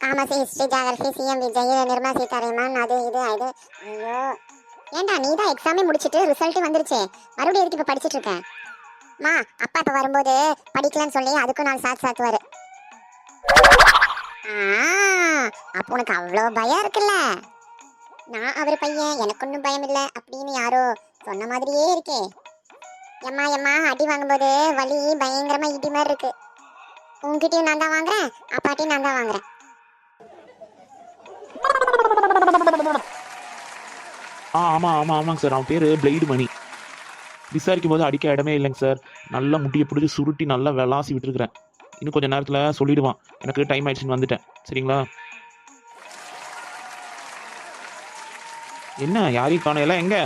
Commerce, history, geography, CM Vijay, Nirmala Sitharaman, அது இது அது. ஐயோ ஏன்டா நீ தான் எக்ஸாமே முடிச்சிட்டு ரிசல்ட் வந்துருச்சே, மறுபடியும் எதுக்கு இப்போ படிச்சிட்டு இருக்க? மா அப்பா இப்போ வரும்போது படிக்கலன்னு சொல்லி அதுக்கும் நாலு சாத்துவாரு. அப்போ உனக்கு அவ்வளோ பயம் இருக்குல்ல? நான் அவர் பையன், எனக்கு ஒன்றும் பயம் இல்லை அப்படின்னு யாரோ சொன்ன மாதிரியே இருக்கே. எம்மா எம்மா அடி வாங்கும்போது வலி பயங்கரமா இடி மாதிரி இருக்கு. உங்ககிட்டயும் நான் தான் வாங்குறேன், அப்பாட்டையும் நான் தான் வாங்குறேன். ஆமாங்க சார். அவன் பேர் பிளேடு மணி. விசாரிக்கும் போது அடிக்க இடமே இல்லைங்க சார். நல்லா முட்டியை பிடிச்சி சுருட்டி நல்லா விளாசி விட்டுருக்குறேன். இன்னும் கொஞ்சம் நேரத்தில் சொல்லிடுவான். எனக்கு டைம் ஆயிடுச்சுன்னு வந்துட்டேன். சரிங்களா? என்ன யாரையும் காணோம், எல்லாம் எங்க?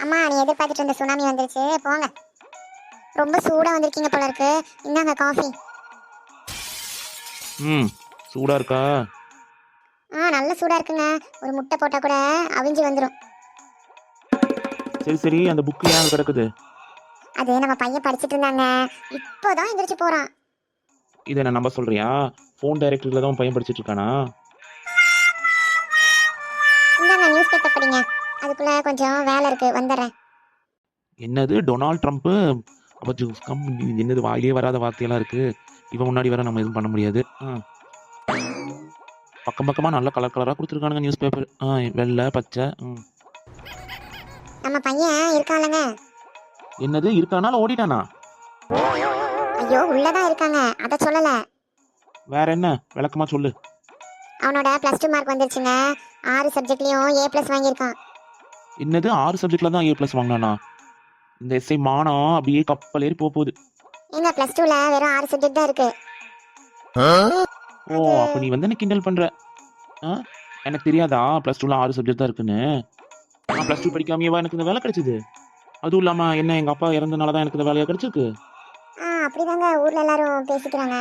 அம்மா நீ எதிர்பார்த்துட்டு இருந்த சுனாமி வந்துருச்சு, போங்க. ரொம்ப சூடாக வந்திருக்கீங்க போல இருக்கு, இந்தாங்க காஃபி. சூடா இருக்கா? நல்ல சூடாக இருக்குங்க. ஒரு முட்டை போட்டால் கூட அவிஞ்சு வந்துடும். சரி அந்த புக்கு ஏன் அங்கே கிடக்குது? அது நம்ம பையன் படிச்சுட்டு இருந்தாங்க, இப்போதான் எந்திரிச்சு போகிறான். இதை என்ன நம்ப சொல்றியா? ஃபோன் டைரக்டரியில் தான் பையன் படிச்சுட்டு இருக்கானா? இந்தாங்க நியூஸ் பேப்பர் படிங்க, அதுக்குள்ள கொஞ்சம் வேலை இருக்கு, வந்துடுறேன். என்னது டொனால்ட் ட்ரம்ப்பு? அப்போ என்னது வாயிலே வராத வார்த்தையெல்லாம் இருக்கு. இவன் முன்னாடி வர நம்ம எதுவும் பண்ண முடியாது. பக்கமாக நல்லா கலராக கொடுத்துருக்கானுங்க நியூஸ் பேப்பர். வெள்ளை பச்சை. நம்ம பையன் இருக்கான்லங்க. என்னது இருக்கானா ஓடிட்டானா? ஐயோ உள்ளதான் இருக்காங்க, அதை சொல்லலை. வேற என்ன விளக்கமா சொல்லு. அவனோட +2 மார்க் வந்துருச்சுங்க. 6 சப்ஜெக்ட்லயும் A+ வாங்கியிருக்கான். என்னது 6 சப்ஜெக்ட்ல தான் A+ வாங்கினானா? இந்த எஸ்ஐ மானம் அப்படியே கப்பல் ஏறி போகுது. எங்க +2ல வெறும் 6 சப்ஜெக்ட் தான் இருக்கு. ஓ அப்ப நீ வந்து என்ன கிண்டல் பண்ற? எனக்கு தெரியாதா +2ல 6 சப்ஜெக்ட் தான் இருக்குன்னு? நான் +2 படிக்காமையவா எனக்கு இந்த வேலை கிடைச்சது? அதுவும் இல்லாம என்ன எங்க அப்பா இறந்தனால தான் எனக்கு இந்த வேலையா கிடைச்சிருக்கு. அப்படிதாங்க ஊர்ல எல்லாரும் பேசிக்கிறாங்க.